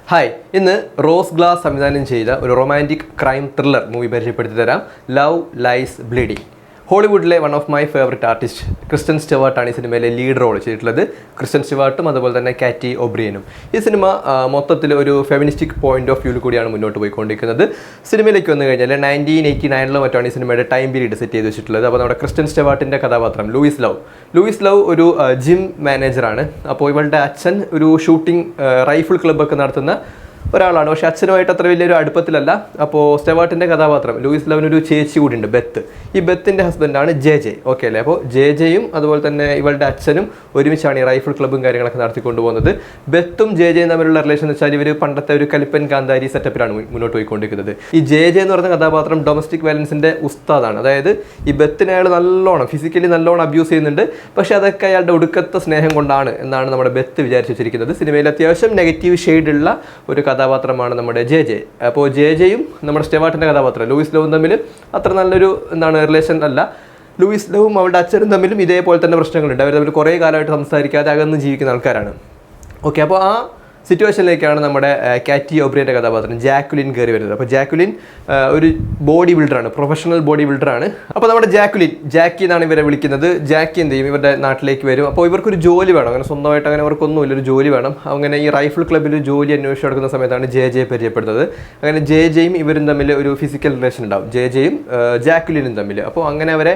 Hi, ഇന്ന് rose glass സംവിധാനം ചെയ്ത ഒരു റൊമാൻറ്റിക് ക്രൈം ത്രില്ലർ മൂവി പരിചയപ്പെടുത്തി തരാം. Love lies bleeding. ഹോളിവുഡിലെ one of my favourite artist Kristen സ്റ്റെവാർട്ടാണ് ഈ സിനിമയിലെ ലീഡ് റോൾ ചെയ്തിട്ടുള്ളത്. ക്രിസ്റ്റൻ സ്റ്റെവാർട്ടും അതുപോലെ തന്നെ കാറ്റി ഒബ്രിയനും. ഈ സിനിമ മൊത്തത്തിൽ ഒരു ഫെമിനിസ്റ്റിക് പോയിന്റ് ഓഫ് വ്യൂവിൽ കൂടിയാണ് മുന്നോട്ട് പോയിക്കൊണ്ടിരിക്കുന്നത്. സിനിമയിലേക്ക് വന്നു കഴിഞ്ഞാൽ 1989 മറ്റാണ് ഈ സിനിമയുടെ ടൈം പീരീഡ് സെറ്റ് ചെയ്ത് വെച്ചിട്ടുള്ളത്. അപ്പോൾ നമ്മുടെ ക്രിസ്റ്റൻ സ്റ്റെവാർട്ടിൻ്റെ കഥാപാത്രം ലൂയിസ് ലവ് ഒരു ജിം മാനേജറാണ്. അപ്പോൾ ഇവളുടെ അച്ഛൻ ഒരു ഷൂട്ടിംഗ് റൈഫിൾ ക്ലബ്ബൊക്കെ നടത്തുന്ന ഒരാളാണ്. പക്ഷേ അച്ഛനുമായിട്ട് അത്ര വലിയൊരു അടുപ്പത്തിലല്ല. അപ്പോൾ സ്റ്റെവാർട്ടിൻ്റെ കഥാപാത്രം ലൂയിസ് ലവിനൊരു ചേച്ചി കൂടിയുണ്ട്, ബെത്ത്. ഈ ബെത്തിൻ്റെ ഹസ്ബൻഡാണ് ജെ. ഓക്കെ അല്ലേ? അപ്പോൾ ജെയും അതുപോലെ തന്നെ ഇവളുടെ അച്ഛനും ഒരുമിച്ചാണ് ഈ റൈഫിൾ ക്ലബ്ബും കാര്യങ്ങളൊക്കെ നടത്തിക്കൊണ്ട് പോകുന്നത്. ബെത്തും ജെയും തമ്മിലുള്ള റിലേഷൻ എന്ന് വെച്ചാൽ ഇവർ പണ്ടത്തെ ഒരു കലിപ്പൻ കാന്താരി സെറ്റപ്പിലാണ് മുന്നോട്ട് പോയിക്കൊണ്ടിരിക്കുന്നത്. ഈ ജെ എന്ന് പറയുന്ന കഥാപാത്രം ഡൊമസ്റ്റിക് വയലൻസിൻ്റെ ഉസ്താദാണ്. അതായത് ഈ ബെത്തിനെ അയാൾ നല്ലോണം ഫിസിക്കലി നല്ലോണം അബ്യൂസ് ചെയ്യുന്നുണ്ട്. പക്ഷേ അതൊക്കെ അയാളുടെ ഒടുക്കത്തെ സ്നേഹം കൊണ്ടാണ് എന്നാണ് നമ്മുടെ ബെത്ത് വിചാരിച്ചു വെച്ചിരിക്കുന്നത്. സിനിമയിൽ അത്യാവശ്യം നെഗറ്റീവ് ഷെയ്ഡുള്ള ഒരു കഥാപാത്രമാണ് നമ്മുടെ ജെ. അപ്പോൾ ജെയും നമ്മുടെ സ്റ്റെവാർട്ടിൻ്റെ കഥാപാത്രം ലൂയിസ് ലവും തമ്മിൽ അത്ര നല്ലൊരു റിലേഷൻ അല്ല. ലൂയിസ് ലവും അവളുടെ അച്ഛനും തമ്മിലും ഇതേപോലെ തന്നെ പ്രശ്നങ്ങളുണ്ട്. അവർ തമ്മിൽ കുറേ കാലമായിട്ട് സംസാരിക്കാതെ അകന്ന് ജീവിക്കുന്ന ആൾക്കാരാണ്. ഓക്കെ, അപ്പോൾ ആ സിറ്റുവേഷനിലേക്കാണ് നമ്മുടെ കാറ്റി ഒബ്രിയൻ്റെ കഥാപാത്രം ജാക്വലിൻ കയറി വരുന്നത്. അപ്പോൾ ജാക്വലിൻ ഒരു ബോഡി ബിൽഡറാണ്, പ്രൊഫഷണൽ ബോഡി ബിൽഡറാണ്. അപ്പോൾ നമ്മുടെ ജാക്കി എന്നാണ് ഇവരെ വിളിക്കുന്നത്. ജാക്കി എന്ത് ചെയ്യും, ഇവരുടെ നാട്ടിലേക്ക് വരും. അപ്പോൾ ഇവർക്കൊരു ജോലി വേണം. അങ്ങനെ സ്വന്തമായിട്ട് അങ്ങനെ അവർക്കൊന്നുമില്ല, ഒരു ജോലി വേണം. അങ്ങനെ ഈ റൈഫിൾ ക്ലബ്ബിൽ ഒരു ജോലി അന്വേഷിച്ച് നടക്കുന്ന സമയത്താണ് ജെ പരിചയപ്പെടുന്നത്. അങ്ങനെ ജെയും ഇവരും തമ്മിൽ ഒരു ഫിസിക്കൽ റിലേഷൻ ഉണ്ടാവും, ജെയും ജാക്വലിനും തമ്മിൽ. അപ്പോൾ അങ്ങനെ അവരെ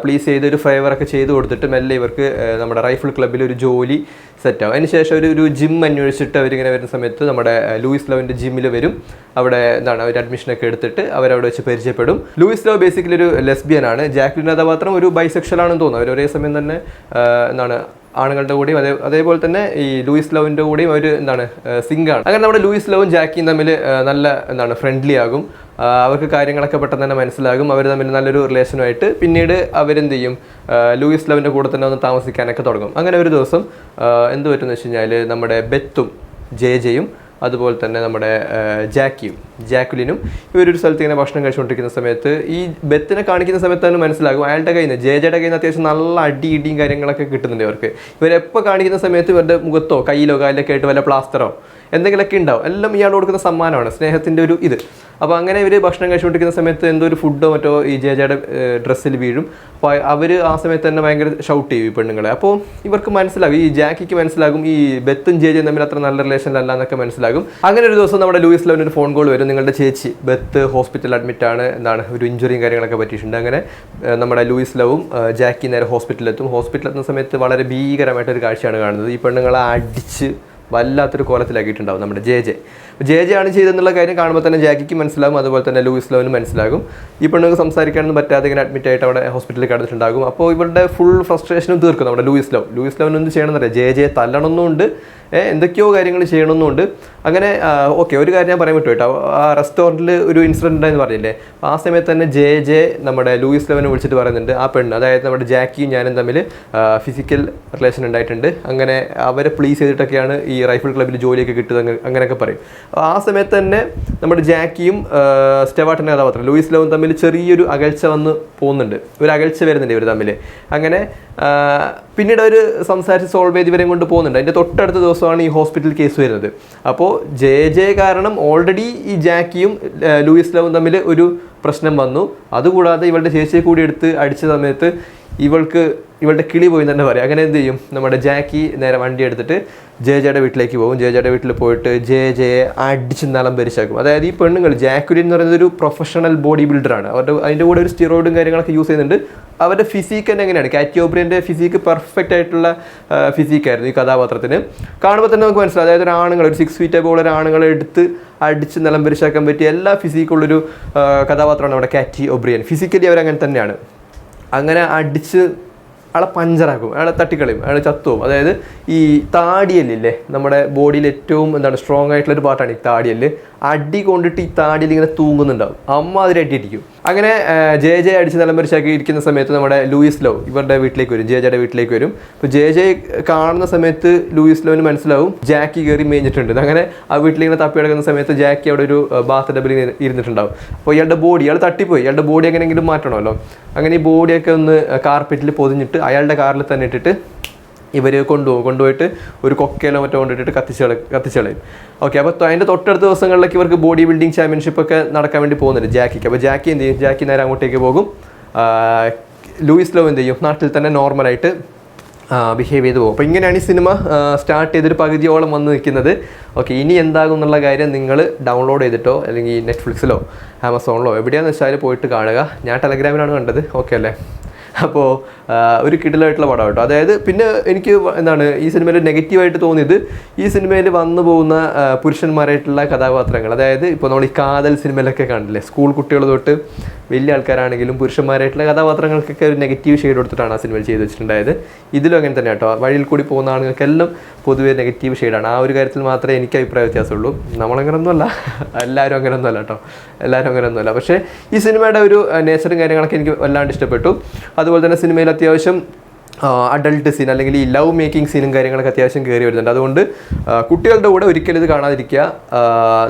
പ്ലീസ് ചെയ്ത് ഒരു ഫേവറൊക്കെ ചെയ്ത് കൊടുത്തിട്ട് മെല്ലെ ഇവർക്ക് നമ്മുടെ റൈഫിൾ ക്ലബ്ബിൽ ഒരു ജോലി സെറ്റാവും. അതിനുശേഷം ഒരു ജിം അന്വേഷിച്ചിട്ട് അവരിങ്ങനെ വരുന്ന സമയത്ത് നമ്മുടെ ലൂയിസ് ലവിൻ്റെ ജിമ്മിൽ വരും. അവിടെ അവർ അഡ്മിഷനൊക്കെ എടുത്തിട്ട് അവരവിടെ വെച്ച് പരിചയപ്പെടും. ലൂയിസ് ലവ് ബേസിക്കലി ഒരു ലെസ്ബിയൻ ആണ്. ജാക്വലിൻ കഥാപാത്രം ഒരു ബൈസെക്ഷൽ ആണെന്ന് തോന്നുന്നു. അവർ ഒരേ സമയം തന്നെ ആണുങ്ങളുടെ കൂടെയും അതേപോലെ തന്നെ ഈ ലൂയിസ് ലവിൻ്റെ കൂടെയും അവർ സിംഗാണ്. അങ്ങനെ നമ്മുടെ ലൂയിസ് ലവും ജാക്കിയും തമ്മിൽ നല്ല ഫ്രണ്ട്ലി ആകും. അവർക്ക് കാര്യങ്ങളൊക്കെ പെട്ടെന്ന് തന്നെ മനസ്സിലാകും. അവർ തമ്മിൽ നല്ലൊരു റിലേഷനുമായിട്ട് പിന്നീട് അവരെന്ത് ചെയ്യും, ലൂയിസ് ലവിൻ്റെ കൂടെ തന്നെ ഒന്ന് താമസിക്കാനൊക്കെ തുടങ്ങും. അങ്ങനെ ഒരു ദിവസം എന്ത് പറ്റുമെന്ന് വെച്ച് കഴിഞ്ഞാൽ നമ്മുടെ ബെത്തും ജെയും അതുപോലെ തന്നെ നമ്മുടെ ജാക്വലിനും ഇവരൊരു സ്ഥലത്ത് ഇങ്ങനെ ഭക്ഷണം കഴിച്ചുകൊണ്ടിരിക്കുന്ന സമയത്ത് ഈ ബെത്തിനെ കാണിക്കുന്ന സമയത്താണ് മനസ്സിലാകും അയാളുടെ കയ്യിൽ നിന്ന് ജെയുടെ കയ്യിൽ നിന്ന് അത്യാവശ്യം നല്ല ഇടിയും കാര്യങ്ങളൊക്കെ കിട്ടുന്നുണ്ട് ഇവർക്ക്. ഇവരെപ്പോൾ കാണിക്കുന്ന സമയത്ത് ഇവരുടെ മുഖത്തോ കയ്യിലോ കാലിലൊക്കെ ആയിട്ട് വല്ല പ്ലാസ്റ്ററോ എന്തെങ്കിലുമൊക്കെ ഉണ്ടാവും. എല്ലാം ഇയാൾ കൊടുക്കുന്ന സമ്മാനമാണ്, സ്നേഹത്തിൻ്റെ ഒരു ഇത്. അപ്പോൾ അങ്ങനെ ഇവർ ഭക്ഷണം കഴിച്ചുകൊണ്ടിരിക്കുന്ന സമയത്ത് എന്തോ ഒരു ഫുഡോ മറ്റോ ഈ ജെയുടെ ഡ്രസ്സിൽ വീഴും. അപ്പോൾ അവർ ആ സമയത്ത് തന്നെ ഭയങ്കര ഷൗട്ട് ചെയ്യും ഈ പെണ്ണുങ്ങളെ. അപ്പോൾ ഇവർക്ക് മനസ്സിലാകും, ഈ ജാക്കിക്ക് മനസ്സിലാകും ഈ ബെത്തും ജെയും തമ്മിൽ അത്ര നല്ല റിലേഷനിലല്ല എന്നൊക്കെ മനസ്സിലാകും. അങ്ങനെ ഒരു ദിവസം നമ്മുടെ ലൂയിസ് ലവിന് ഒരു ഫോൺ കോൾ വരും. നിങ്ങളുടെ ചേച്ചി ബെത്ത് ഹോസ്പിറ്റലിൽ അഡ്മിറ്റാണ്, ഒരു ഇഞ്ചുറിയും കാര്യങ്ങളൊക്കെ പറ്റിയിട്ടുണ്ട്. അങ്ങനെ നമ്മുടെ ലൂയിസ് ലവും ജാക്കി നേരെ ഹോസ്പിറ്റലിലെത്തും. ഹോസ്പിറ്റലിലെത്തുന്ന സമയത്ത് വളരെ ഭീകരമായിട്ടൊരു കാഴ്ചയാണ് കാണുന്നത്. ഈ പെണ്ണുങ്ങളെ അടിച്ച് വല്ലാത്തൊരു കോലത്തിലാക്കിയിട്ടുണ്ടാവും നമ്മുടെ ജെ ആണ് ചെയ്തെന്നുള്ള കാര്യം കാണുമ്പോൾ തന്നെ ജാക്കിക്ക് മനസ്സിലാകും, അതുപോലെ തന്നെ ലൂയിസ് ലവിനും മനസ്സിലാകും. ഈ പെണ്ണുങ്ങൾക്ക് സംസാരിക്കാനൊന്നും പറ്റാതെ ഇങ്ങനെ അഡ്മിറ്റ് ആയിട്ട് അവിടെ ഹോസ്പിറ്റലിൽ കിടന്നിട്ടുണ്ടാകും. അപ്പോൾ ഇവരുടെ ഫുൾ ഫ്രസ്ട്രേഷനും തീർക്കും നമ്മുടെ ലൂയിസ് ലവിനൊന്നും ചെയ്യണമെന്നറിയാം, ജെ തല്ലണമെന്നുണ്ട്, എന്തൊക്കെയോ കാര്യങ്ങൾ ചെയ്യണമെന്നുണ്ട്. അങ്ങനെ ഓക്കെ, ഒരു കാര്യം ഞാൻ പറയാൻ പറ്റും കേട്ടോ. ആ റെസ്റ്റോറൻറ്റിൽ ഒരു ഇൻസിഡൻറ്റ് ഉണ്ടായെന്ന് പറഞ്ഞില്ലേ, ആ സമയത്ത് തന്നെ ജെ നമ്മുടെ ലൂയിസ് ലവിനെ വിളിച്ചിട്ട് പറയുന്നുണ്ട് ആ പെണ്ണ്, അതായത് നമ്മുടെ ജാക്കിയും ഞാനും തമ്മിൽ ഫിസിക്കൽ റിലേഷൻ ഉണ്ടായിട്ടുണ്ട്, അങ്ങനെ അവരെ പ്ലീസ് ചെയ്തിട്ടൊക്കെയാണ് ഈ റൈഫിൾ ക്ലബ്ബിൽ ജോലിയൊക്കെ കിട്ടുന്നത്, അങ്ങനെയൊക്കെ പറയും. ആ സമയത്ത് തന്നെ നമ്മുടെ ജാക്കിയും സ്റ്റെവാർട്ടിൻ്റെ കഥാപാത്രം ലൂയിസ് ലവും തമ്മിൽ ചെറിയൊരു അകൽച്ച വന്ന് പോകുന്നുണ്ട്, ഒരു അകൽച്ച വരുന്നുണ്ട് ഇവർ തമ്മിൽ. അങ്ങനെ പിന്നീട് അവർ സംസാരിച്ച് സോൾവ് ചെയ്ത് ഇവരെയും കൊണ്ട് പോകുന്നുണ്ട്. അതിൻ്റെ തൊട്ടടുത്ത ദിവസമാണ് ഈ ഹോസ്പിറ്റൽ കേസ് വരുന്നത്. അപ്പോൾ ജെ കാരണം ഓൾറെഡി ഈ ജാക്കിയും ലൂയിസ് ലവും തമ്മിൽ ഒരു പ്രശ്നം വന്നു. അതുകൂടാതെ ഇവളുടെ ചേച്ചിയെ കൂടി എടുത്ത് അടിച്ച സമയത്ത് ഇവളുടെ കിളി പോയി തന്നെ പറയാം. അങ്ങനെ എന്ത് ചെയ്യും, നമ്മുടെ ജാക്കി നേരെ വണ്ടി എടുത്തിട്ട് ജെയുടെ വീട്ടിലേക്ക് പോകും. ജെയുടെ വീട്ടിൽ പോയിട്ട് ജെയെ അടിച്ച് നിലം പരിശാക്കും. അതായത് ഈ പെണ്ണുങ്ങൾ, ജാക്വലിൻ എന്ന് പറയുന്നത് ഒരു പ്രൊഫഷണൽ ബോഡി ബിൽഡറാണ്. അതിൻ്റെ കൂടെ ഒരു സ്റ്റിറോയിഡും കാര്യങ്ങളൊക്കെ യൂസ് ചെയ്യുന്നുണ്ട്. അവരുടെ ഫിസിക്ക് തന്നെ എങ്ങനെയാണ്, കാറ്റി ഒബ്രിയൻ്റെ ഫിസിക്ക് പെർഫെക്റ്റ് ആയിട്ടുള്ള ഫിസിക്കായിരുന്നു ഈ കഥാപാത്രത്തിന്. കാണുമ്പോൾ തന്നെ നമുക്ക് മനസ്സിലാവും, അതായത് ഒരു 6 feet above ഒരു ആണുങ്ങളെ എടുത്ത് അടിച്ച് നിലം പരിശാക്കാൻ പറ്റിയ എല്ലാ ഫിസിക്കുള്ളൊരു കഥാപാത്രമാണ് നമ്മുടെ കാറ്റി ഒബ്രിയൻ. ഫിസിക്കലി അവരങ്ങനെ തന്നെയാണ്. അങ്ങനെ അടിച്ച് അയാളെ പഞ്ചറാക്കും, അയാളെ തട്ടിക്കളയും, അയാൾ ചത്തുവും. അതായത് ഈ താടിയല്ലേ നമ്മുടെ ബോഡിയിൽ ഏറ്റവും സ്ട്രോങ് ആയിട്ടുള്ളൊരു പാർട്ടാണ് ഈ താടിയല്. അടി കൊണ്ടിട്ട് ഈ താടിയിൽ ഇങ്ങനെ തൂങ്ങുന്നുണ്ടാവും, അമ്മാതിരി അടി അടിക്കും. അങ്ങനെ ജെ അടിച്ച് നിലംപരിശാക്കി ഇരിക്കുന്ന സമയത്ത് നമ്മുടെ ലൂയിസ് ലവ് ഇവരുടെ വീട്ടിലേക്ക് വരും, ജെയുടെ വീട്ടിലേക്ക് വരും. അപ്പോൾ ജെ കാണുന്ന സമയത്ത് ലൂയിസ് ലവിന് മനസ്സിലാവും ജാക്കി കയറി മേഞ്ഞിട്ടുണ്ട്. അങ്ങനെ ആ വീട്ടിലിങ്ങനെ തപ്പി കിടക്കുന്ന സമയത്ത് ജാക്കി അവിടെ ഒരു ബാത്ത് ടബിൽ ഇരുന്നിട്ടുണ്ടാവും. അപ്പോൾ ഇയാൾ തട്ടിപ്പോയി, ഇയാളുടെ ബോഡി എങ്ങനെയെങ്കിലും മാറ്റണമല്ലോ. അങ്ങനെ ഈ ബോഡിയൊക്കെ ഒന്ന് കാർപ്പറ്റിൽ പൊതിഞ്ഞിട്ട് അയാളുടെ കാറിൽ തന്നെ ഇട്ടിട്ട് ഇവർ കൊണ്ടുപോയിട്ട് ഒരു കൊക്കയിലോ മറ്റോ കൊണ്ടിട്ട് കത്തിച്ചളയും. ഓക്കെ, അപ്പോൾ അതിൻ്റെ തൊട്ടടുത്ത ദിവസങ്ങളിലേക്ക് ഇവർക്ക് ബോഡി ബിൽഡിംഗ് ചാമ്പ്യൻഷിപ്പ് ഒക്കെ നടക്കാൻ വേണ്ടി പോകുന്നുണ്ട് ജാക്കിക്ക്. അപ്പോൾ ജാക്കി എന്ത് ചെയ്യും? ജാക്കി നേരെ അങ്ങോട്ടേക്ക് പോകും. ലൂയിസ് ലോ എന്ത് ചെയ്യും? നാട്ടിൽ തന്നെ നോർമലായിട്ട് ബിഹേവ് ചെയ്ത് പോകും. അപ്പോൾ ഇങ്ങനെയാണ് ഈ സിനിമ സ്റ്റാർട്ട് ചെയ്തൊരു പകുതിയോളം വന്ന് നിൽക്കുന്നത്. ഓക്കെ, ഇനി എന്താകും എന്നുള്ള കാര്യം നിങ്ങൾ ഡൗൺലോഡ് ചെയ്തിട്ടോ അല്ലെങ്കിൽ നെറ്റ്ഫ്ലിക്സിലോ ആമസോണിലോ എവിടെയാണെന്ന് വെച്ചാൽ പോയിട്ട് കാണുക. ഞാൻ ടെലഗ്രാമിലാണ് കണ്ടത്. ഓക്കെ അല്ലേ? അപ്പോൾ ഒരു കിടിലായിട്ടുള്ള പടം കേട്ടോ. അതായത് പിന്നെ എനിക്ക് എന്താണ് ഈ സിനിമയിൽ നെഗറ്റീവായിട്ട് തോന്നിയത്, ഈ സിനിമയിൽ വന്നു പോകുന്ന പുരുഷന്മാരായിട്ടുള്ള കഥാപാത്രങ്ങൾ. അതായത് ഇപ്പോൾ നമ്മൾ ഈ കാതൽ സിനിമയിലൊക്കെ കണ്ടില്ലേ, സ്കൂൾ കുട്ടികൾ തൊട്ട് വലിയ ആൾക്കാരാണെങ്കിലും പുരുഷന്മാരായിട്ടുള്ള കഥാപാത്രങ്ങൾക്കൊക്കെ ഒരു നെഗറ്റീവ് ഷെയ്ഡ് കൊടുത്തിട്ടാണ് ആ സിനിമയിൽ ചെയ്ത് വെച്ചിട്ടുണ്ടായത്. ഇതിലും അങ്ങനെ തന്നെ കേട്ടോ. വഴിയിൽ കൂടി പോകുന്ന ആളുകൾക്കെല്ലാം പൊതുവേ നെഗറ്റീവ് ഷെയ്ഡാണ്. ആ ഒരു കാര്യത്തിൽ മാത്രമേ എനിക്ക് അഭിപ്രായ വ്യത്യാസമുള്ളൂ. നമ്മളങ്ങനൊന്നുമല്ല, എല്ലാവരും അങ്ങനെയൊന്നുമല്ല കേട്ടോ, എല്ലാവരും അങ്ങനെയൊന്നുമല്ല. പക്ഷേ ഈ സിനിമയുടെ ഒരു നേച്ചറും കാര്യങ്ങളൊക്കെ എനിക്ക് വല്ലാണ്ട് ഇഷ്ടപ്പെട്ടു. അതുപോലെ തന്നെ സിനിമയിൽ അത്യാവശ്യം അഡൾട്ട് സീൻ അല്ലെങ്കിൽ ഈ ലവ് മേക്കിംഗ് സീനും കാര്യങ്ങളൊക്കെ അത്യാവശ്യം കയറി വരുന്നുണ്ട്. അതുകൊണ്ട് കുട്ടികളുടെ കൂടെ ഒരിക്കലും ഇത് കാണാതിരിക്കുക.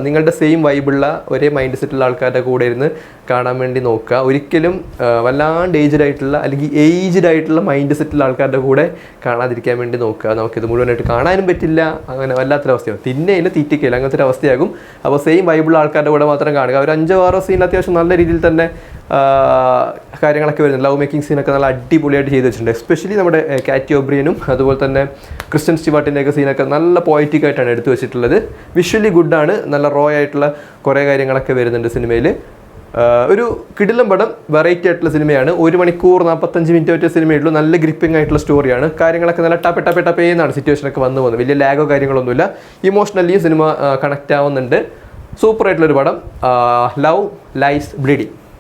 നിങ്ങളുടെ സെയിം വൈബുള്ള ഒരേ മൈൻഡ് സെറ്റുള്ള ആൾക്കാരുടെ കൂടെ ഇരുന്ന് കാണാൻ വേണ്ടി നോക്കുക. ഒരിക്കലും വല്ലാണ്ട് ഏജ്ഡ് ആയിട്ടുള്ള അല്ലെങ്കിൽ ഏജ്ഡ് ആയിട്ടുള്ള മൈൻഡ് സെറ്റുള്ള ആൾക്കാരുടെ കൂടെ കാണാതിരിക്കാൻ വേണ്ടി നോക്കുക. നമുക്കിത് മുഴുവനായിട്ട് കാണാനും പറ്റില്ല, അങ്ങനെ വല്ലാത്തൊരവസ്ഥയാകും. തിന്നയിലും തീറ്റിക്കയില്ല, അങ്ങനത്തെ ഒരു അവസ്ഥയാകും. അപ്പോൾ സെയിം വൈബിളുള്ള ആൾക്കാരുടെ കൂടെ മാത്രം കാണുക. ഒരു 5-6 സീൻ അത്യാവശ്യം നല്ല രീതിയിൽ തന്നെ കാര്യങ്ങളൊക്കെ വരുന്നത്. ലവ് മേക്കിംഗ് സീനൊക്കെ നല്ല അടിപൊളിയായിട്ട് ചെയ്ത് വെച്ചിട്ടുണ്ട്. എസ്പെഷ്യലി നമ്മുടെ കാറ്റി ഒബ്രിയനും അതുപോലെ തന്നെ ക്രിസ്റ്റൻ സ്റ്റുവാർട്ടിൻ്റെയൊക്കെ സീനൊക്കെ നല്ല പോയറ്റിക് ആയിട്ടാണ് എടുത്തു വെച്ചിട്ടുള്ളത്. വിഷ്വലി ഗുഡാണ്, നല്ല റോ ആയിട്ടുള്ള കുറേ കാര്യങ്ങളൊക്കെ വരുന്നുണ്ട് സിനിമയിൽ. ഒരു കിടിലം പടം, വെറൈറ്റി ആയിട്ടുള്ള സിനിമയാണ്. 1 മണിക്കൂർ 45 മിനിറ്റ് പറ്റിയ സിനിമയുള്ളൂ. നല്ല ഗ്രിപ്പിംഗ് ആയിട്ടുള്ള സ്റ്റോറിയാണ്. കാര്യങ്ങളൊക്കെ നല്ല ടപ്പേ എന്നാണ് സിറ്റുവേഷനൊക്കെ വന്നു പോകുന്നത്. വലിയ ലാഗോ കാര്യങ്ങളൊന്നുമില്ല. ഇമോഷണലി സിനിമ കണക്റ്റ് ആവുന്നുണ്ട്. സൂപ്പറായിട്ടുള്ളൊരു പടം. Love lies bleeding.